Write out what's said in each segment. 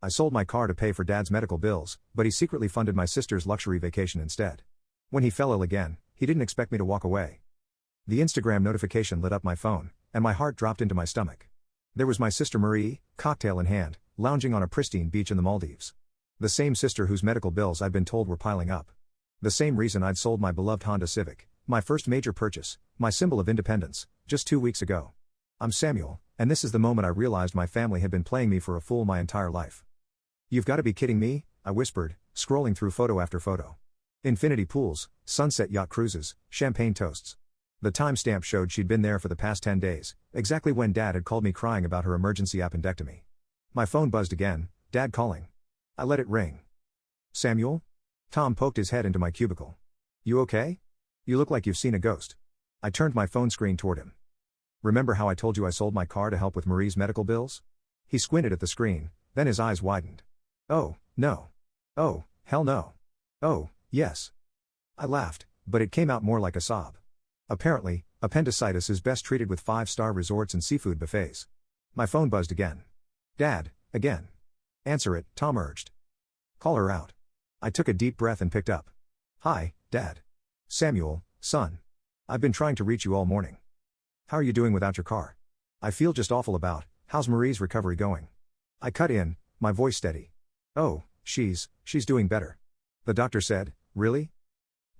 I sold my car to pay for Dad's medical bills, but he secretly funded my sister's luxury vacation instead. When he fell ill again, he didn't expect me to walk away. The Instagram notification lit up my phone, and my heart dropped into my stomach. There was my sister Marie, cocktail in hand, lounging on a pristine beach in the Maldives. The same sister whose medical bills I'd been told were piling up. The same reason I'd sold my beloved Honda Civic, my first major purchase, my symbol of independence, just 2 weeks ago. I'm Samuel, and this is the moment I realized my family had been playing me for a fool my entire life. "You've got to be kidding me," I whispered, scrolling through photo after photo. Infinity pools, sunset yacht cruises, champagne toasts. The timestamp showed she'd been there for the past 10 days, exactly when Dad had called me crying about her emergency appendectomy. My phone buzzed again, Dad calling. I let it ring. "Samuel?" Tom poked his head into my cubicle. "You okay? You look like you've seen a ghost." I turned my phone screen toward him. "Remember how I told you I sold my car to help with Marie's medical bills?" He squinted at the screen, then his eyes widened. "Oh, no. Oh, hell no. Oh, yes." I laughed, but it came out more like a sob. Apparently, appendicitis is best treated with 5-star resorts and seafood buffets. My phone buzzed again. "Dad, again." "Answer it," Tom urged. "Call her out." I took a deep breath and picked up. "Hi, Dad. Samuel, son. I've been trying to reach you all morning. How are you doing without your car? I feel just awful about, how's Marie's recovery going?" I cut in, my voice steady. "Oh, she's doing better. The doctor said." "Really?"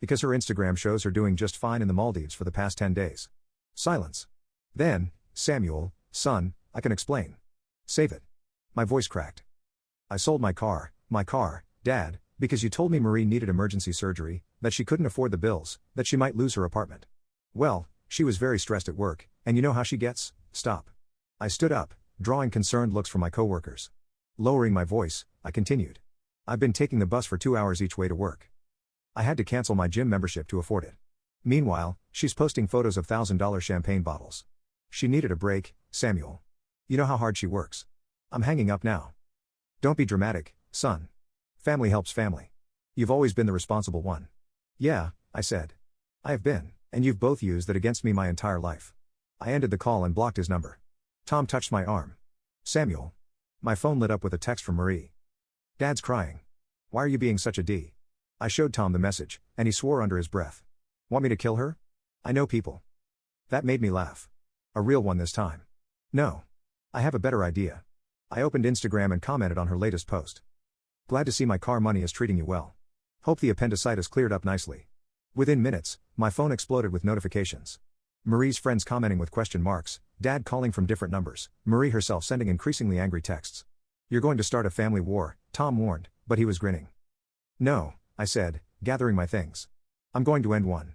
"Because her Instagram shows her doing just fine in the Maldives for the past 10 days. Silence. "Then, Samuel, son, I can explain." "Save it." My voice cracked. "I sold my car, Dad, because you told me Marie needed emergency surgery, that she couldn't afford the bills, that she might lose her apartment. Well, she was very stressed at work, and you know how she gets." "Stop." I stood up, drawing concerned looks from my coworkers. Lowering my voice, I continued. "I've been taking the bus for 2 hours each way to work. I had to cancel my gym membership to afford it. Meanwhile, she's posting photos of $1,000 champagne bottles. She needed a break, Samuel. You know how hard she works. I'm hanging up now." "Don't be dramatic, son. Family helps family. You've always been the responsible one." "Yeah," I said. "I have been, and you've both used that against me my entire life." I ended the call and blocked his number. Tom touched my arm. "Samuel." My phone lit up with a text from Marie. "Dad's crying. Why are you being such a D?" I showed Tom the message, and he swore under his breath. "Want me to kill her? I know people." That made me laugh. A real one this time. "No. I have a better idea." I opened Instagram and commented on her latest post. "Glad to see my car money is treating you well. Hope the appendicitis cleared up nicely." Within minutes, my phone exploded with notifications. Marie's friends commenting with question marks, Dad calling from different numbers, Marie herself sending increasingly angry texts. "You're going to start a family war," Tom warned, but he was grinning. "No," I said, gathering my things. "I'm going to end one.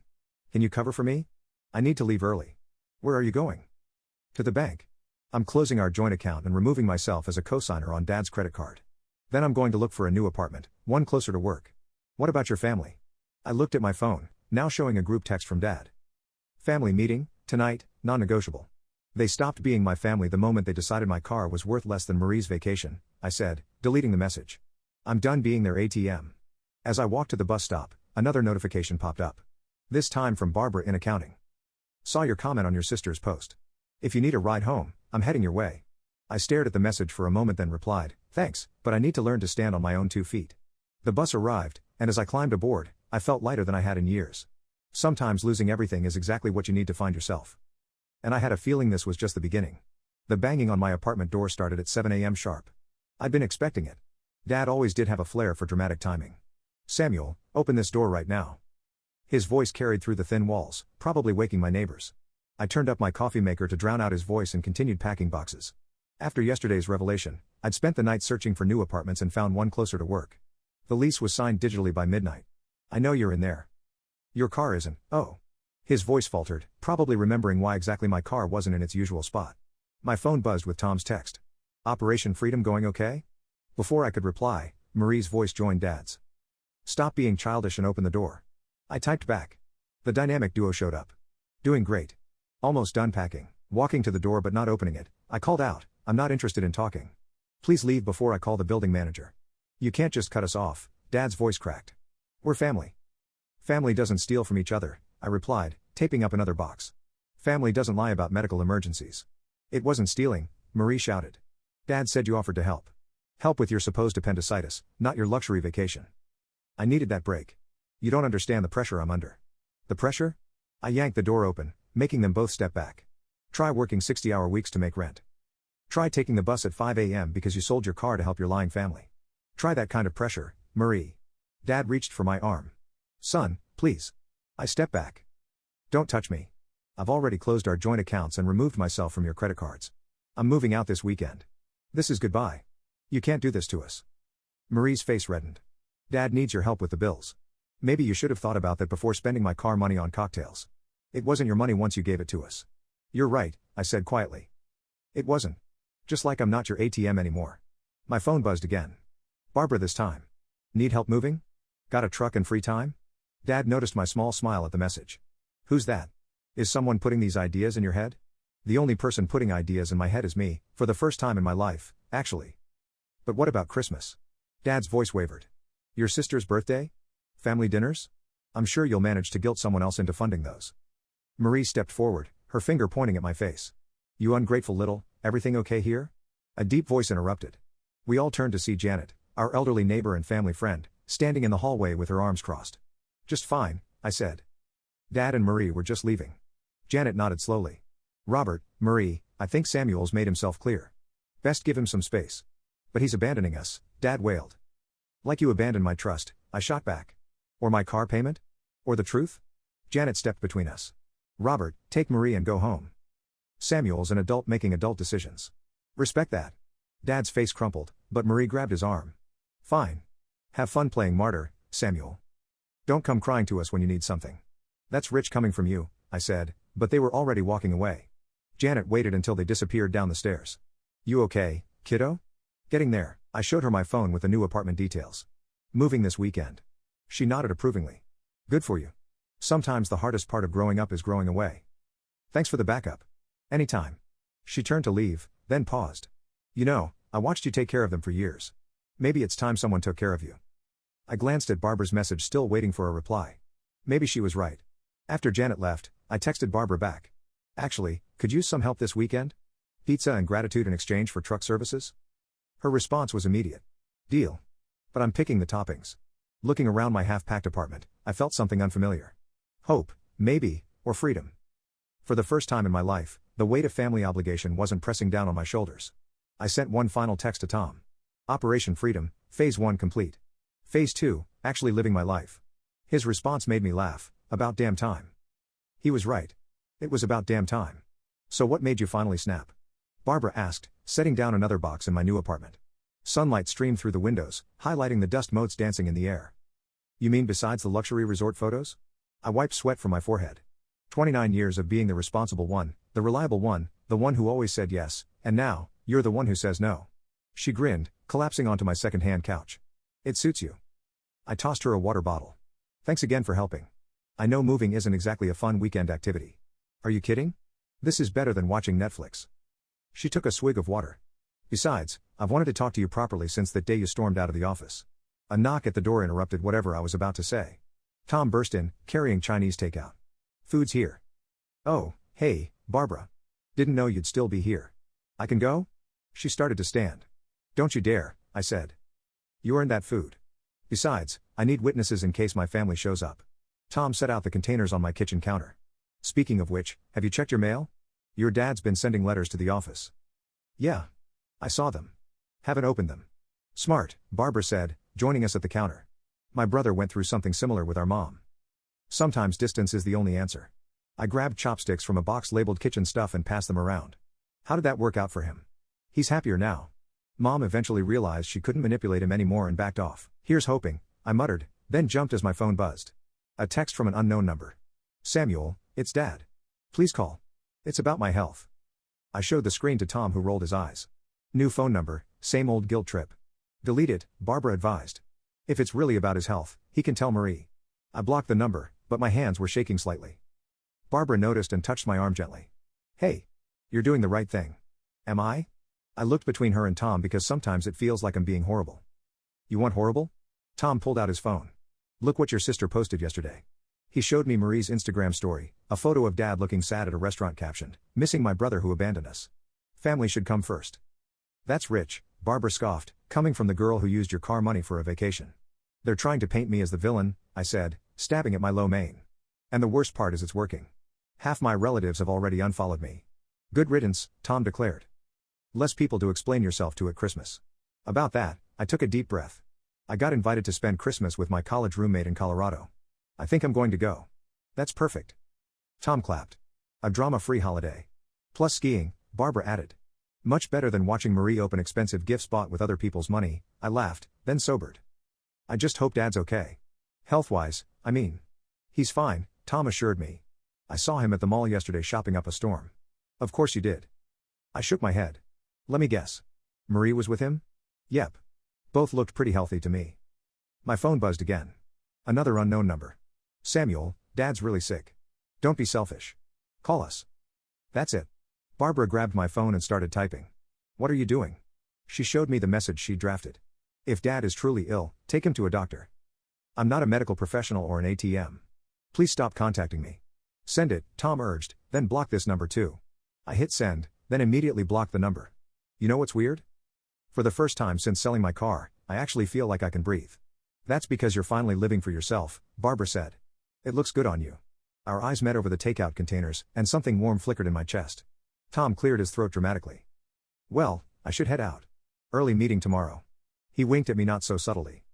Can you cover for me? I need to leave early." "Where are you going?" "To the bank. I'm closing our joint account and removing myself as a cosigner on Dad's credit card. Then I'm going to look for a new apartment, one closer to work." "What about your family?" I looked at my phone, now showing a group text from Dad. "Family meeting, tonight, non-negotiable." "They stopped being my family the moment they decided my car was worth less than Marie's vacation," I said, deleting the message. "I'm done being their ATM." As I walked to the bus stop, another notification popped up. This time from Barbara in accounting. "Saw your comment on your sister's post. If you need a ride home, I'm heading your way." I stared at the message for a moment then replied, "Thanks, but I need to learn to stand on my own 2 feet." The bus arrived, and as I climbed aboard, I felt lighter than I had in years. Sometimes losing everything is exactly what you need to find yourself. And I had a feeling this was just the beginning. The banging on my apartment door started at 7 a.m. sharp. I'd been expecting it. Dad always did have a flair for dramatic timing. "Samuel, open this door right now." His voice carried through the thin walls, probably waking my neighbors. I turned up my coffee maker to drown out his voice and continued packing boxes. After yesterday's revelation, I'd spent the night searching for new apartments and found one closer to work. The lease was signed digitally by midnight. "I know you're in there. Your car isn't." "Oh." His voice faltered, probably remembering why exactly my car wasn't in its usual spot. My phone buzzed with Tom's text. "Operation Freedom going okay?" Before I could reply, Marie's voice joined Dad's. "Stop being childish and open the door." I typed back. The dynamic duo showed up. "Doing great. Almost done packing." Walking to the door but not opening it, I called out, "I'm not interested in talking. Please leave before I call the building manager." "You can't just cut us off," Dad's voice cracked. "We're family." "Family doesn't steal from each other," I replied, taping up another box. "Family doesn't lie about medical emergencies." "It wasn't stealing," Marie shouted. "Dad said you offered to help." Help with your supposed appendicitis, not your luxury vacation. I needed that break. You don't understand the pressure I'm under. The pressure? I yanked the door open, making them both step back. Try working 60-hour weeks to make rent. Try taking the bus at 5 a.m. because you sold your car to help your lying family. Try that kind of pressure, Marie. Dad reached for my arm. Son, please. I stepped back. Don't touch me. I've already closed our joint accounts and removed myself from your credit cards. I'm moving out this weekend. This is goodbye. You can't do this to us. Marie's face reddened. Dad needs your help with the bills. Maybe you should have thought about that before spending my car money on cocktails. It wasn't your money once you gave it to us. You're right, I said quietly. It wasn't. Just like I'm not your ATM anymore. My phone buzzed again. Barbara this time. Need help moving? Got a truck and free time? Dad noticed my small smile at the message. Who's that? Is someone putting these ideas in your head? The only person putting ideas in my head is me, for the first time in my life, actually. But what about Christmas? Dad's voice wavered. Your sister's birthday? Family dinners? I'm sure you'll manage to guilt someone else into funding those. Marie stepped forward, her finger pointing at my face. You ungrateful little, everything okay here? A deep voice interrupted. We all turned to see Janet, our elderly neighbor and family friend, standing in the hallway with her arms crossed. Just fine, I said. Dad and Marie were just leaving. Janet nodded slowly. Robert, Marie, I think Samuel's made himself clear. Best give him some space. But he's abandoning us, Dad wailed. Like you abandoned my trust, I shot back. Or my car payment? Or the truth? Janet stepped between us. Robert, take Marie and go home. Samuel's an adult making adult decisions. Respect that. Dad's face crumpled, but Marie grabbed his arm. Fine. Have fun playing martyr, Samuel. Don't come crying to us when you need something. That's rich coming from you, I said, but they were already walking away. Janet waited until they disappeared down the stairs. You okay, kiddo? Getting there, I showed her my phone with the new apartment details. Moving this weekend. She nodded approvingly. Good for you. Sometimes the hardest part of growing up is growing away. Thanks for the backup. Anytime. She turned to leave, then paused. You know, I watched you take care of them for years. Maybe it's time someone took care of you. I glanced at Barbara's message, still waiting for a reply. Maybe she was right. After Janet left, I texted Barbara back. Actually, could use some help this weekend? Pizza and gratitude in exchange for truck services? Her response was immediate. Deal. But I'm picking the toppings. Looking around my half-packed apartment, I felt something unfamiliar. Hope, maybe, or freedom. For the first time in my life, the weight of family obligation wasn't pressing down on my shoulders. I sent one final text to Tom. Operation Freedom, Phase 1 complete. Phase 2, actually living my life. His response made me laugh. About damn time. He was right. It was about damn time. So what made you finally snap? Barbara asked, setting down another box in my new apartment. Sunlight streamed through the windows, highlighting the dust motes dancing in the air. You mean besides the luxury resort photos? I wiped sweat from my forehead. 29 years of being the responsible one, the reliable one, the one who always said yes, and now, you're the one who says no. She grinned, collapsing onto my second-hand couch. It suits you. I tossed her a water bottle. Thanks again for helping. I know moving isn't exactly a fun weekend activity. Are you kidding? This is better than watching Netflix. She took a swig of water. Besides, I've wanted to talk to you properly since that day you stormed out of the office. A knock at the door interrupted whatever I was about to say. Tom burst in, carrying Chinese takeout. Food's here. Oh, hey, Barbara. Didn't know you'd still be here. I can go? She started to stand. Don't you dare, I said. You earned that food. Besides, I need witnesses in case my family shows up. Tom set out the containers on my kitchen counter. Speaking of which, have you checked your mail? Your dad's been sending letters to the office. Yeah. I saw them. Haven't opened them. Smart, Barbara said, joining us at the counter. My brother went through something similar with our mom. Sometimes distance is the only answer. I grabbed chopsticks from a box labeled kitchen stuff and passed them around. How did that work out for him? He's happier now. Mom eventually realized she couldn't manipulate him anymore and backed off. Here's hoping, I muttered, then jumped as my phone buzzed. A text from an unknown number. Samuel, it's Dad. Please call. It's about my health. I showed the screen to Tom, who rolled his eyes. New phone number, same old guilt trip. Delete it, Barbara advised. If it's really about his health, he can tell Marie. I blocked the number, but my hands were shaking slightly. Barbara noticed and touched my arm gently. Hey. You're doing the right thing. Am I? I looked between her and Tom because sometimes it feels like I'm being horrible. You want horrible? Tom pulled out his phone. Look what your sister posted yesterday. He showed me Marie's Instagram story, a photo of Dad looking sad at a restaurant captioned, missing my brother who abandoned us. Family should come first. That's rich, Barbara scoffed, coming from the girl who used your car money for a vacation. They're trying to paint me as the villain, I said, stabbing at my low mane. And the worst part is it's working. Half my relatives have already unfollowed me. Good riddance, Tom declared. Less people to explain yourself to at Christmas. About that, I took a deep breath. I got invited to spend Christmas with my college roommate in Colorado. I think I'm going to go. That's perfect. Tom clapped. A drama-free holiday. Plus skiing, Barbara added. Much better than watching Marie open expensive gifts bought with other people's money, I laughed, then sobered. I just hope Dad's okay. Health-wise, I mean. He's fine, Tom assured me. I saw him at the mall yesterday shopping up a storm. Of course you did. I shook my head. Let me guess. Marie was with him? Yep. Both looked pretty healthy to me. My phone buzzed again. Another unknown number. Samuel, Dad's really sick. Don't be selfish. Call us. That's it. Barbara grabbed my phone and started typing. What are you doing? She showed me the message she drafted. If Dad is truly ill, take him to a doctor. I'm not a medical professional or an ATM. Please stop contacting me. Send it, Tom urged, then block this number too. I hit send, then immediately blocked the number. You know what's weird? For the first time since selling my car, I actually feel like I can breathe. That's because you're finally living for yourself, Barbara said. It looks good on you. Our eyes met over the takeout containers, and something warm flickered in my chest. Tom cleared his throat dramatically. Well, I should head out. Early meeting tomorrow. He winked at me not so subtly.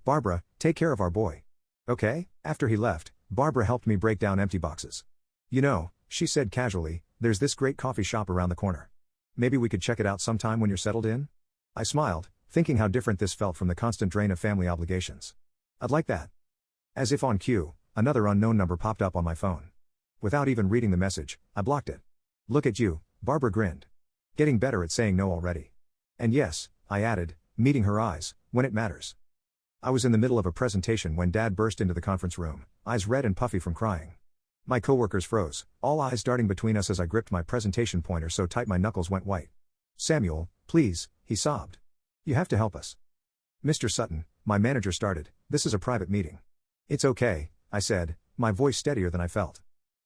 Barbara, take care of our boy. Okay? After he left, Barbara helped me break down empty boxes. You know, she said casually, there's this great coffee shop around the corner. Maybe we could check it out sometime when you're settled in? I smiled, thinking how different this felt from the constant drain of family obligations. I'd like that. As if on cue, another unknown number popped up on my phone. Without even reading the message, I blocked it. Look at you, Barbara grinned. Getting better at saying no already. And yes, I added, meeting her eyes, when it matters. I was in the middle of a presentation when Dad burst into the conference room, eyes red and puffy from crying. My coworkers froze, all eyes darting between us as I gripped my presentation pointer so tight my knuckles went white. Samuel, please, he sobbed. You have to help us. Mr. Sutton, my manager started, this is a private meeting. It's okay, I said, my voice steadier than I felt.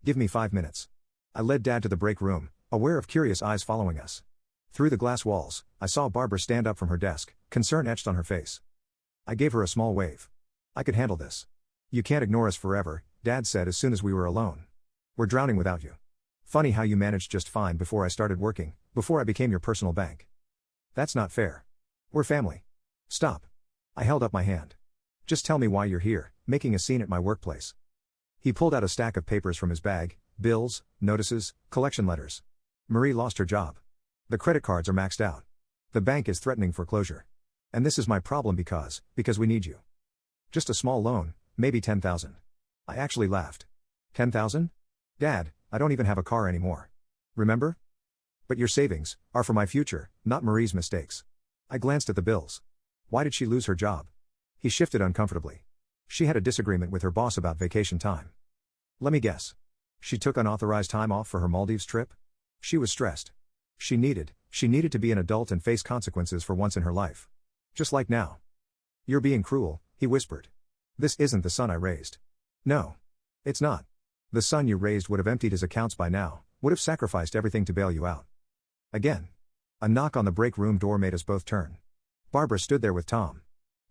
Give me 5 minutes. I led Dad to the break room, aware of curious eyes following us. Through the glass walls, I saw Barbara stand up from her desk, concern etched on her face. I gave her a small wave. I could handle this. You can't ignore us forever, Dad said as soon as we were alone. We're drowning without you. Funny how you managed just fine before I started working, before I became your personal bank. That's not fair. We're family. Stop. I held up my hand. Just tell me why you're here, making a scene at my workplace. He pulled out a stack of papers from his bag, bills, notices, collection letters. Marie lost her job. The credit cards are maxed out. The bank is threatening foreclosure. And this is my problem because we need you. Just a small loan, maybe 10,000. I actually laughed. 10,000? Dad, I don't even have a car anymore. Remember? But your savings are for my future, not Marie's mistakes. I glanced at the bills. Why did she lose her job? He shifted uncomfortably. She had a disagreement with her boss about vacation time. Let me guess. She took unauthorized time off for her Maldives trip? She was stressed. She needed to be an adult and face consequences for once in her life. Just like now. You're being cruel, he whispered. This isn't the son I raised. No. It's not. The son you raised would have emptied his accounts by now, would have sacrificed everything to bail you out. Again. A knock on the break room door made us both turn. Barbara stood there with Tom.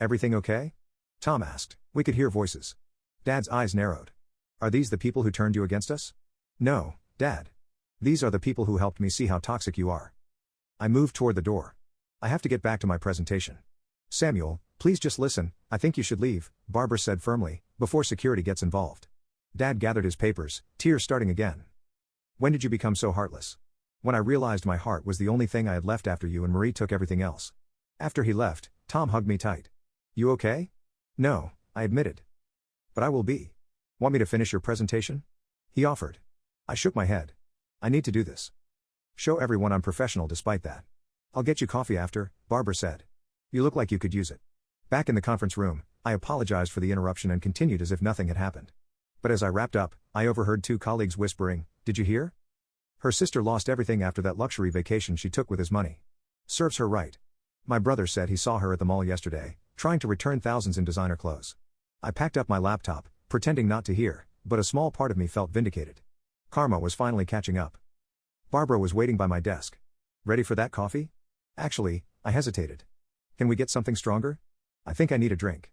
Everything okay? Tom asked. We could hear voices. Dad's eyes narrowed. Are these the people who turned you against us? No, Dad. These are the people who helped me see how toxic you are. I moved toward the door. I have to get back to my presentation. Samuel, please just listen, I think you should leave, Barbara said firmly, before security gets involved. Dad gathered his papers, tears starting again. When did you become so heartless? When I realized my heart was the only thing I had left after you and Marie took everything else. After he left, Tom hugged me tight. You okay? No, I admitted. But I will be. Want me to finish your presentation? He offered. I shook my head. I need to do this. Show everyone I'm professional despite that. I'll get you coffee after, Barbara said. You look like you could use it. Back in the conference room, I apologized for the interruption and continued as if nothing had happened. But as I wrapped up, I overheard 2 colleagues whispering, did you hear? Her sister lost everything after that luxury vacation she took with his money. Serves her right. My brother said he saw her at the mall yesterday, trying to return thousands in designer clothes. I packed up my laptop, pretending not to hear, but a small part of me felt vindicated. Karma was finally catching up. Barbara was waiting by my desk. Ready for that coffee? Actually, I hesitated. Can we get something stronger? I think I need a drink.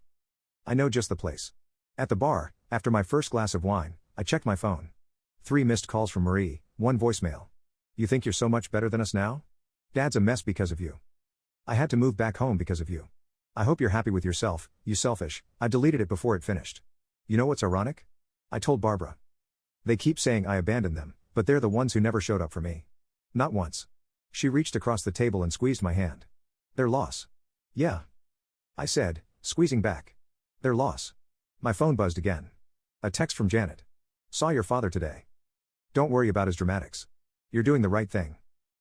I know just the place. At the bar, after my first glass of wine, I checked my phone. 3 missed calls from Marie, 1 voicemail. You think you're so much better than us now? Dad's a mess because of you. I had to move back home because of you. I hope you're happy with yourself, you selfish. I deleted it before it finished. You know what's ironic? I told Barbara. They keep saying I abandoned them, but they're the ones who never showed up for me. Not once. She reached across the table and squeezed my hand. Their loss. Yeah. I said, squeezing back. Their loss. My phone buzzed again. A text from Janet. Saw your father today. Don't worry about his dramatics. You're doing the right thing.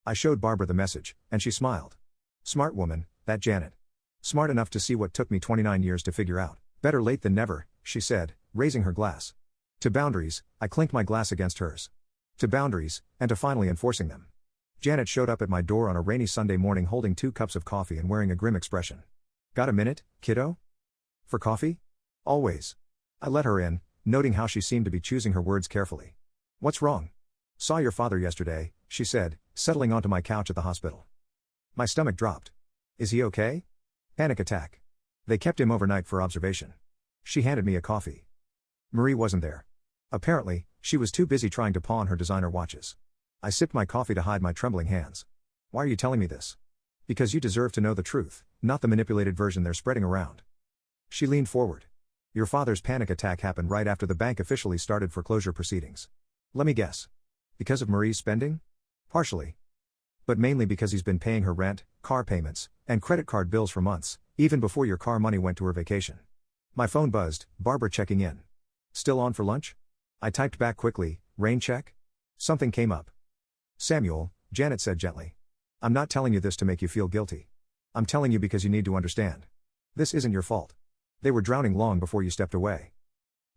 I showed Barbara the message, and she smiled. Smart woman, that Janet. Smart enough to see what took me 29 years to figure out. Better late than never, she said, raising her glass. To boundaries, I clinked my glass against hers. To boundaries, and to finally enforcing them. Janet showed up at my door on a rainy Sunday morning holding 2 cups of coffee and wearing a grim expression. Got a minute, kiddo? For coffee? Always. I let her in, noting how she seemed to be choosing her words carefully. What's wrong? Saw your father yesterday, she said, settling onto my couch at the hospital. My stomach dropped. Is he okay? Panic attack. They kept him overnight for observation. She handed me a coffee. Marie wasn't there. Apparently, she was too busy trying to pawn her designer watches. I sipped my coffee to hide my trembling hands. Why are you telling me this? Because you deserve to know the truth, not the manipulated version they're spreading around. She leaned forward. Your father's panic attack happened right after the bank officially started foreclosure proceedings. Let me guess. Because of Marie's spending? Partially. But mainly because he's been paying her rent, car payments, and credit card bills for months, even before your car money went to her vacation. My phone buzzed, Barbara checking in. Still on for lunch? I typed back quickly, rain check? Something came up. Samuel, Janet said gently. I'm not telling you this to make you feel guilty. I'm telling you because you need to understand. This isn't your fault. They were drowning long before you stepped away.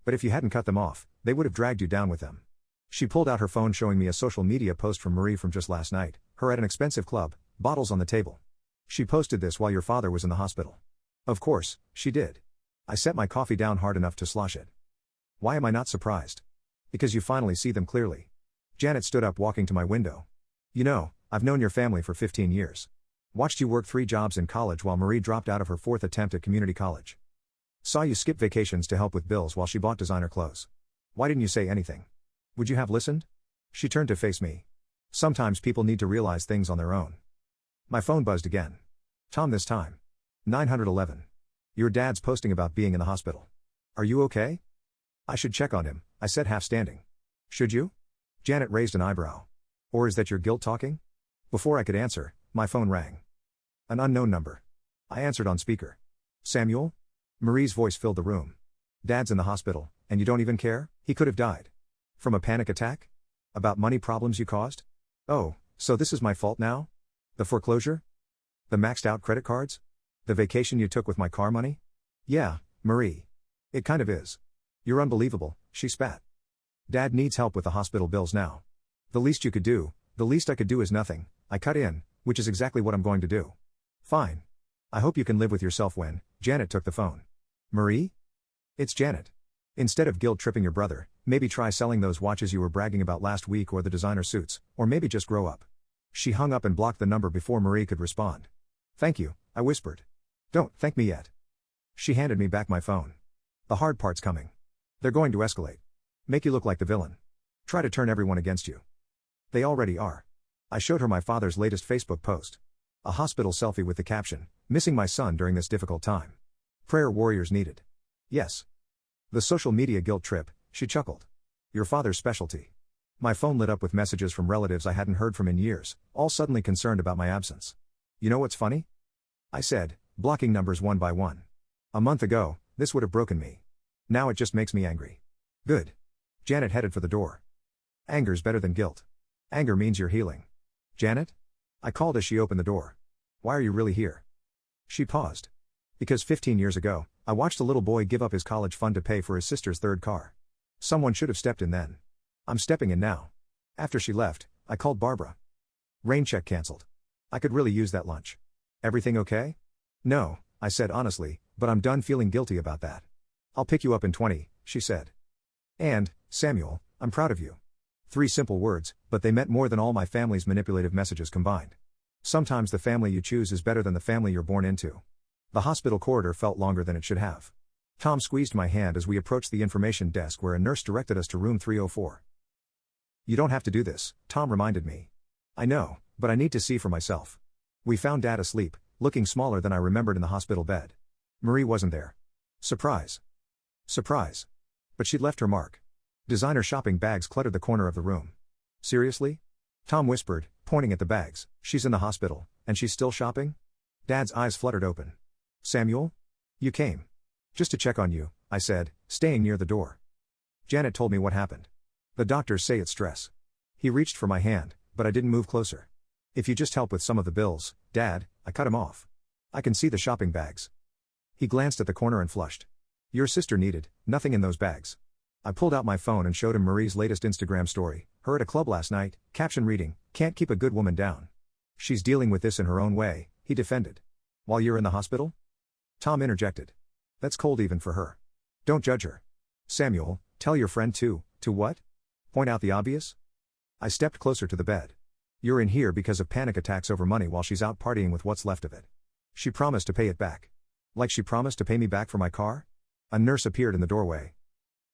But if you hadn't cut them off, they would have dragged you down with them. She pulled out her phone showing me a social media post from Marie from just last night, her at an expensive club, bottles on the table. She posted this while your father was in the hospital. Of course, she did. I set my coffee down hard enough to slosh it. Why am I not surprised? Because you finally see them clearly. Janet stood up walking to my window. You know, I've known your family for 15 years. Watched you work 3 jobs in college while Marie dropped out of her 4th attempt at community college. Saw you skip vacations to help with bills while she bought designer clothes. Why didn't you say anything? Would you have listened? She turned to face me. Sometimes people need to realize things on their own. My phone buzzed again. Tom this time. 911. Your dad's posting about being in the hospital. Are you okay? I should check on him, I said half standing. Should you? Janet raised an eyebrow. Or is that your guilt talking? Before I could answer, my phone rang. An unknown number. I answered on speaker. Samuel? Marie's voice filled the room. Dad's in the hospital, and you don't even care? He could have died. From a panic attack? About money problems you caused? Oh, so this is my fault now? The foreclosure? The maxed out credit cards? The vacation you took with my car money? Yeah, Marie. It kind of is. You're unbelievable, she spat. Dad needs help with the hospital bills now. The least you could do, the least I could do is nothing, I cut in, which is exactly what I'm going to do. Fine. I hope you can live with yourself when. Janet took the phone. Marie? It's Janet. Instead of guilt-tripping your brother, maybe try selling those watches you were bragging about last week or the designer suits, or maybe just grow up. She hung up and blocked the number before Marie could respond. Thank you, I whispered. Don't thank me yet. She handed me back my phone. The hard part's coming. They're going to escalate. Make you look like the villain. Try to turn everyone against you. They already are. I showed her my father's latest Facebook post. A hospital selfie with the caption, missing my son during this difficult time. Prayer warriors needed. Yes. The social media guilt trip, she chuckled. Your father's specialty. My phone lit up with messages from relatives I hadn't heard from in years, all suddenly concerned about my absence. You know what's funny? I said, blocking numbers one by one. A month ago, this would have broken me. Now it just makes me angry. Good. Janet headed for the door. Anger's better than guilt. Anger means you're healing. Janet? I called as she opened the door. Why are you really here? She paused. Because 15 years ago, I watched a little boy give up his college fund to pay for his sister's 3rd car. Someone should have stepped in then. I'm stepping in now. After she left, I called Barbara. Rain check canceled. I could really use that lunch. Everything okay? No, I said honestly, but I'm done feeling guilty about that. I'll pick you up in 20, she said. And, Samuel, I'm proud of you. 3 simple words, but they meant more than all my family's manipulative messages combined. Sometimes the family you choose is better than the family you're born into. The hospital corridor felt longer than it should have. Tom squeezed my hand as we approached the information desk where a nurse directed us to room 304. You don't have to do this, Tom reminded me. I know, but I need to see for myself. We found Dad asleep, looking smaller than I remembered in the hospital bed. Marie wasn't there. Surprise. Surprise. But she'd left her mark. Designer shopping bags cluttered the corner of the room. Seriously? Tom whispered, pointing at the bags. She's in the hospital, and she's still shopping? Dad's eyes fluttered open. Samuel? You came. Just to check on you, I said, staying near the door. Janet told me what happened. The doctors say it's stress. He reached for my hand, but I didn't move closer. If you just help with some of the bills, Dad, I cut him off. I can see the shopping bags. He glanced at the corner and flushed. Your sister needed nothing in those bags. I pulled out my phone and showed him Marie's latest Instagram story, her at a club last night, caption reading, "Can't keep a good woman down." She's dealing with this in her own way, he defended. While you're in the hospital? Tom interjected. That's cold even for her. Don't judge her. Samuel, tell your friend to what? Point out the obvious? I stepped closer to the bed. You're in here because of panic attacks over money while she's out partying with what's left of it. She promised to pay it back. Like she promised to pay me back for my car? A nurse appeared in the doorway.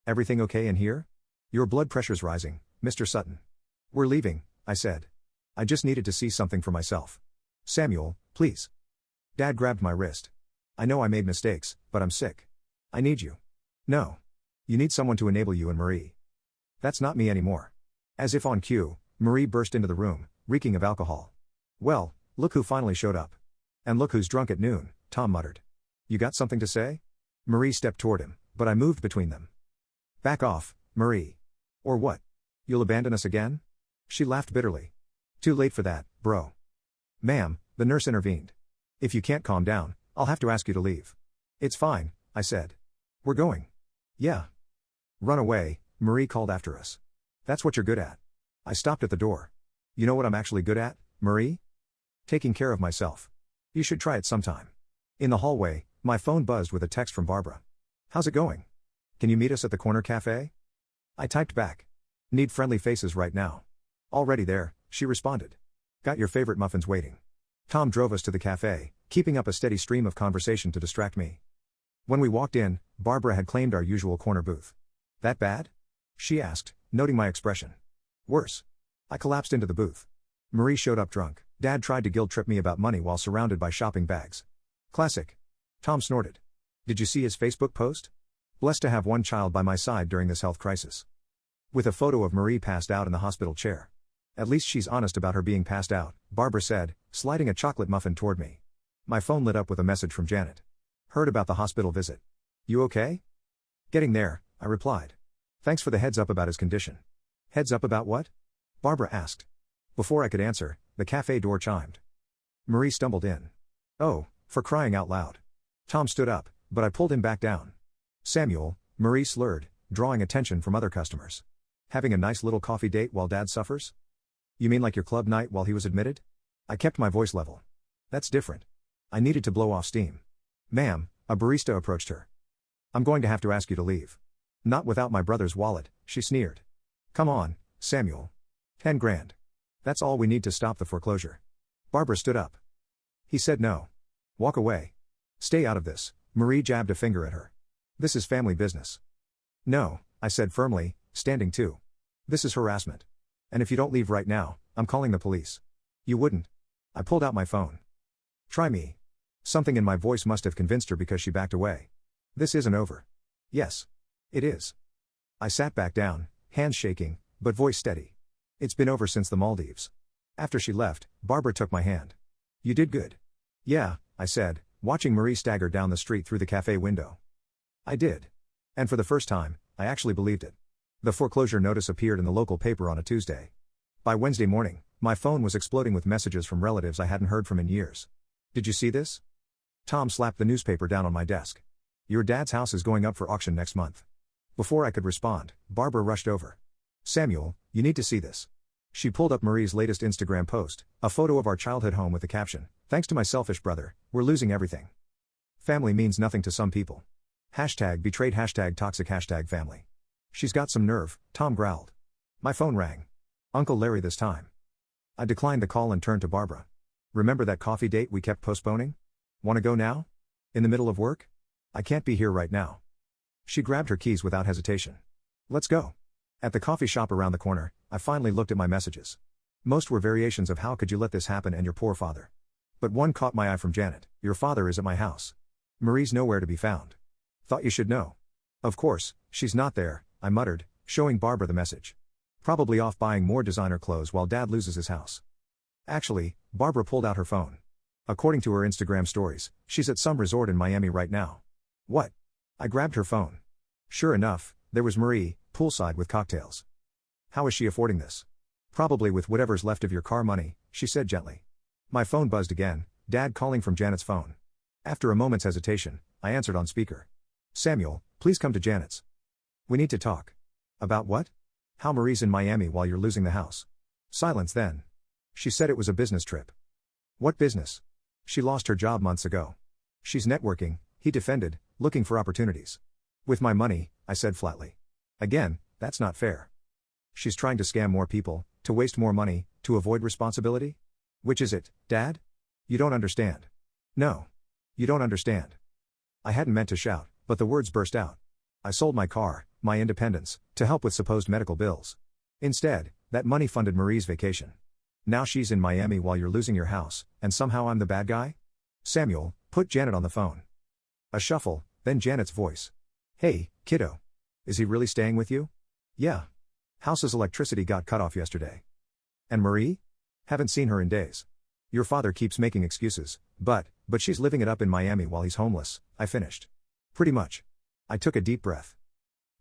Everything okay in here? Your blood pressure's rising, Mr. Sutton. We're leaving, I said. I just needed to see something for myself. Samuel, please. Dad grabbed my wrist. I know I made mistakes, but I'm sick. I need you. No. You need someone to enable you and Marie. That's not me anymore. As if on cue, Marie burst into the room, reeking of alcohol. Well, look who finally showed up. And look who's drunk at noon, Tom muttered. You got something to say? Marie stepped toward him, but I moved between them. Back off, Marie. Or what? You'll abandon us again? She laughed bitterly. Too late for that, bro. Ma'am, the nurse intervened. If you can't calm down, I'll have to ask you to leave. It's fine, I said. We're going. Yeah. Run away, Marie called after us. That's what you're good at. I stopped at the door. You know what I'm actually good at, Marie? Taking care of myself. You should try it sometime. In the hallway, my phone buzzed with a text from Barbara. How's it going? Can you meet us at the corner cafe? I typed back. Need friendly faces right now. Already there, she responded. Got your favorite muffins waiting. Tom drove us to the cafe, keeping up a steady stream of conversation to distract me. When we walked in, Barbara had claimed our usual corner booth. That bad? She asked, noting my expression. Worse. I collapsed into the booth. Marie showed up drunk. Dad tried to guilt-trip me about money while surrounded by shopping bags. Classic. Tom snorted. Did you see his Facebook post? Blessed to have one child by my side during this health crisis. With a photo of Marie passed out in the hospital chair. At least she's honest about her being passed out, Barbara said, sliding a chocolate muffin toward me. My phone lit up with a message from Janet. Heard about the hospital visit. You okay? Getting there, I replied. Thanks for the heads up about his condition. Heads up about what? Barbara asked. Before I could answer, the cafe door chimed. Marie stumbled in. Oh, for crying out loud. Tom stood up, but I pulled him back down. Samuel, Marie slurred, drawing attention from other customers. Having a nice little coffee date while Dad suffers? You mean like your club night while he was admitted? I kept my voice level. That's different. I needed to blow off steam. Ma'am, a barista approached her. I'm going to have to ask you to leave. Not without my brother's wallet, she sneered. Come on, Samuel. 10 grand. That's all we need to stop the foreclosure. Barbara stood up. He said no. Walk away. Stay out of this, Marie jabbed a finger at her. This is family business. No, I said firmly, standing too. This is harassment. And if you don't leave right now, I'm calling the police. You wouldn't. I pulled out my phone. Try me. Something in my voice must have convinced her because she backed away. This isn't over. Yes. It is. I sat back down, hands shaking, but voice steady. It's been over since the Maldives. After she left, Barbara took my hand. You did good. Yeah, I said, watching Marie stagger down the street through the cafe window. I did. And for the first time, I actually believed it. The foreclosure notice appeared in the local paper on a Tuesday. By Wednesday morning, my phone was exploding with messages from relatives I hadn't heard from in years. Did you see this? Tom slapped the newspaper down on my desk. Your dad's house is going up for auction next month. Before I could respond, Barbara rushed over. Samuel, you need to see this. She pulled up Marie's latest Instagram post, a photo of our childhood home with the caption, thanks to my selfish brother, we're losing everything. Family means nothing to some people. Hashtag betrayed, hashtag toxic, hashtag family. She's got some nerve, Tom growled. My phone rang. Uncle Larry this time. I declined the call and turned to Barbara. Remember that coffee date we kept postponing? Wanna go now? In the middle of work? I can't be here right now. She grabbed her keys without hesitation. Let's go. At the coffee shop around the corner, I finally looked at my messages. Most were variations of how could you let this happen and your poor father. But one caught my eye from Janet. Your father is at my house. Marie's nowhere to be found. Thought you should know. Of course, she's not there, I muttered, showing Barbara the message. Probably off buying more designer clothes while Dad loses his house. Actually, Barbara pulled out her phone. According to her Instagram stories, she's at some resort in Miami right now. What? I grabbed her phone. Sure enough, there was Marie, poolside with cocktails. How is she affording this? Probably with whatever's left of your car money, she said gently. My phone buzzed again, Dad calling from Janet's phone. After a moment's hesitation, I answered on speaker. Samuel, please come to Janet's. We need to talk. About what? How Marie's in Miami while you're losing the house. Silence then. She said it was a business trip. What business? She lost her job months ago. She's networking, he defended, looking for opportunities. With my money, I said flatly. Again, that's not fair. She's trying to scam more people, to waste more money, to avoid responsibility? Which is it, Dad? You don't understand. No. You don't understand. I hadn't meant to shout, but the words burst out. I sold my car, my independence, to help with supposed medical bills. Instead, that money funded Marie's vacation. Now she's in Miami while you're losing your house, and somehow I'm the bad guy? Samuel, put Janet on the phone. A shuffle, then Janet's voice. Hey, kiddo. Is he really staying with you? Yeah. House's electricity got cut off yesterday. And Marie? Haven't seen her in days. Your father keeps making excuses, but she's living it up in Miami while he's homeless, I finished. Pretty much. I took a deep breath.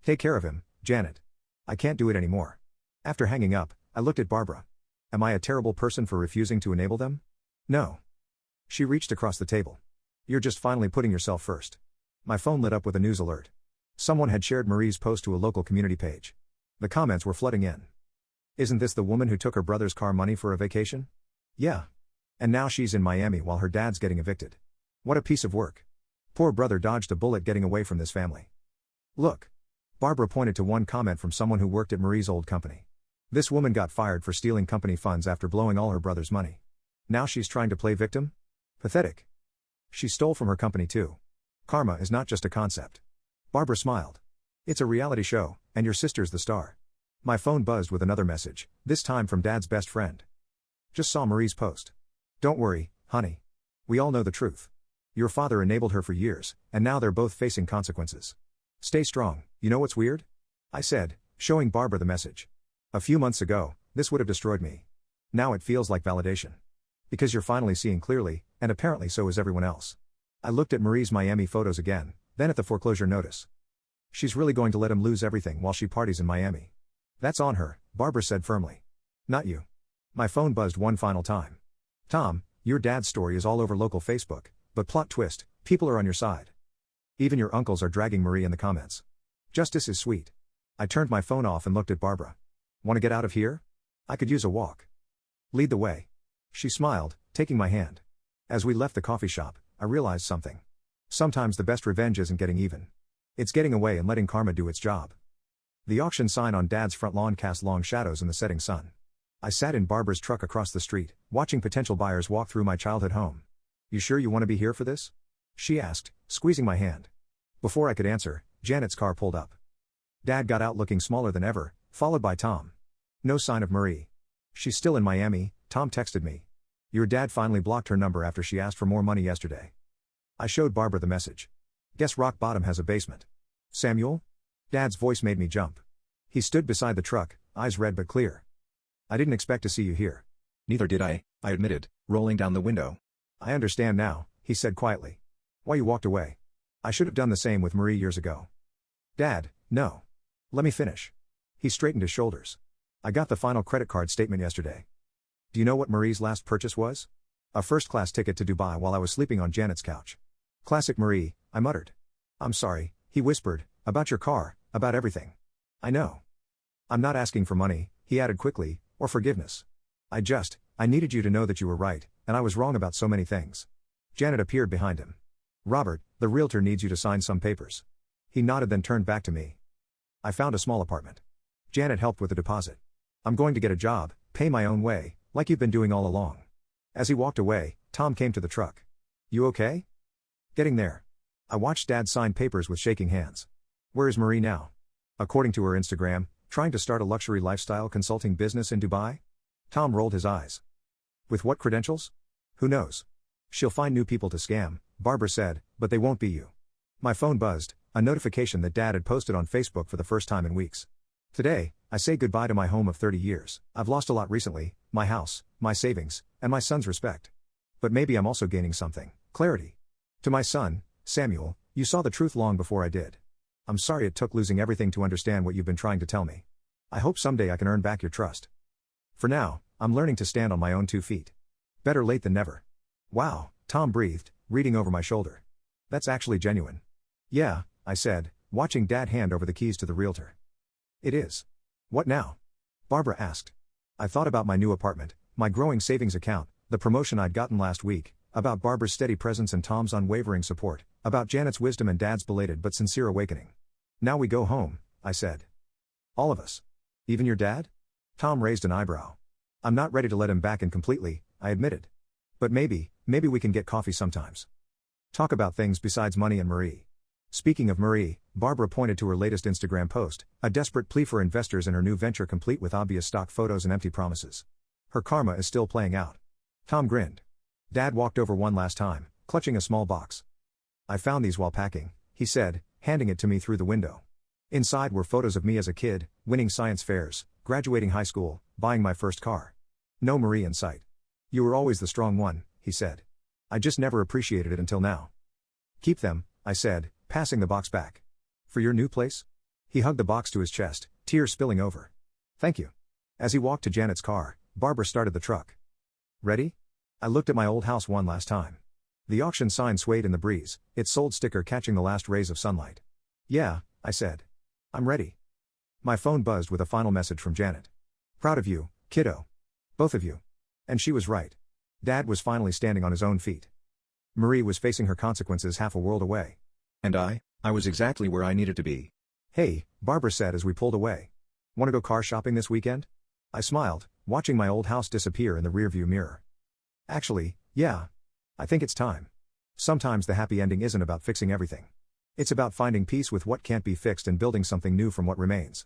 Take care of him, Janet. I can't do it anymore. After hanging up, I looked at Barbara. Am I a terrible person for refusing to enable them? No. She reached across the table. You're just finally putting yourself first. My phone lit up with a news alert. Someone had shared Marie's post to a local community page. The comments were flooding in. Isn't this the woman who took her brother's car money for a vacation? Yeah. And now she's in Miami while her dad's getting evicted. What a piece of work. Poor brother dodged a bullet getting away from this family. Look. Barbara pointed to one comment from someone who worked at Marie's old company. This woman got fired for stealing company funds after blowing all her brother's money. Now she's trying to play victim? Pathetic. She stole from her company too. Karma is not just a concept. Barbara smiled. It's a reality show, and your sister's the star. My phone buzzed with another message, this time from Dad's best friend. Just saw Marie's post. Don't worry, honey. We all know the truth. Your father enabled her for years, and now they're both facing consequences. Stay strong, you know what's weird? I said, showing Barbara the message. A few months ago, this would have destroyed me. Now it feels like validation. Because you're finally seeing clearly, and apparently so is everyone else. I looked at Marie's Miami photos again, then at the foreclosure notice. She's really going to let him lose everything while she parties in Miami. That's on her, Barbara said firmly. Not you. My phone buzzed one final time. Tom, your dad's story is all over local Facebook, but plot twist, people are on your side. Even your uncles are dragging Marie in the comments. Justice is sweet. I turned my phone off and looked at Barbara. Want to get out of here? I could use a walk. Lead the way. She smiled, taking my hand. As we left the coffee shop, I realized something. Sometimes the best revenge isn't getting even. It's getting away and letting karma do its job. The auction sign on Dad's front lawn cast long shadows in the setting sun. I sat in Barbara's truck across the street, watching potential buyers walk through my childhood home. You sure you want to be here for this? She asked, squeezing my hand. Before I could answer, Janet's car pulled up. Dad got out looking smaller than ever, followed by Tom. No sign of Marie. She's still in Miami, Tom texted me. Your dad finally blocked her number after she asked for more money yesterday. I showed Barbara the message. Guess rock bottom has a basement. Samuel? Dad's voice made me jump. He stood beside the truck, eyes red but clear. I didn't expect to see you here. Neither did I admitted, rolling down the window. I understand now, he said quietly. Why you walked away. I should have done the same with Marie years ago. Dad, no. Let me finish. He straightened his shoulders. I got the final credit card statement yesterday. Do you know what Marie's last purchase was? A first-class ticket to Dubai while I was sleeping on Janet's couch. Classic Marie, I muttered. I'm sorry, he whispered, about your car, about everything. I know. I'm not asking for money, he added quickly, or forgiveness. I needed you to know that you were right, and I was wrong about so many things. Janet appeared behind him. Robert, the realtor needs you to sign some papers. He nodded then turned back to me. I found a small apartment. Janet helped with the deposit. I'm going to get a job, pay my own way, like you've been doing all along. As he walked away, Tom came to the truck. You okay? Getting there. I watched Dad sign papers with shaking hands. Where is Marie now? According to her Instagram, trying to start a luxury lifestyle consulting business in Dubai? Tom rolled his eyes. With what credentials? Who knows? She'll find new people to scam, Barbara said, but they won't be you. My phone buzzed, a notification that Dad had posted on Facebook for the first time in weeks. Today, I say goodbye to my home of 30 years. I've lost a lot recently, my house, my savings, and my son's respect. But maybe I'm also gaining something, clarity. To my son, Samuel, you saw the truth long before I did. I'm sorry it took losing everything to understand what you've been trying to tell me. I hope someday I can earn back your trust. For now, I'm learning to stand on my own 2 feet. Better late than never. Wow, Tom breathed, reading over my shoulder. That's actually genuine. Yeah, I said, watching Dad hand over the keys to the realtor. It is. What now? Barbara asked. I thought about my new apartment, my growing savings account, the promotion I'd gotten last week, about Barbara's steady presence and Tom's unwavering support, about Janet's wisdom and Dad's belated but sincere awakening. Now we go home, I said. All of us. Even your dad? Tom raised an eyebrow. I'm not ready to let him back in completely, I admitted. But maybe we can get coffee sometimes. Talk about things besides money and Marie. Speaking of Marie, Barbara pointed to her latest Instagram post, a desperate plea for investors in her new venture complete with obvious stock photos and empty promises. Her karma is still playing out. Tom grinned. Dad walked over one last time, clutching a small box. I found these while packing, he said, handing it to me through the window. Inside were photos of me as a kid, winning science fairs, graduating high school, buying my first car. No Marie in sight. You were always the strong one, he said. I just never appreciated it until now. Keep them, I said, passing the box back. For your new place? He hugged the box to his chest, tears spilling over. Thank you. As he walked to Janet's car, Barbara started the truck. Ready? I looked at my old house one last time. The auction sign swayed in the breeze, its sold sticker catching the last rays of sunlight. Yeah, I said. I'm ready. My phone buzzed with a final message from Janet. Proud of you, kiddo. Both of you. And she was right. Dad was finally standing on his own feet. Marie was facing her consequences half a world away. And I was exactly where I needed to be. Hey, Barbara said as we pulled away. Want to go car shopping this weekend? I smiled, watching my old house disappear in the rearview mirror. Actually, yeah. I think it's time. Sometimes the happy ending isn't about fixing everything. It's about finding peace with what can't be fixed and building something new from what remains.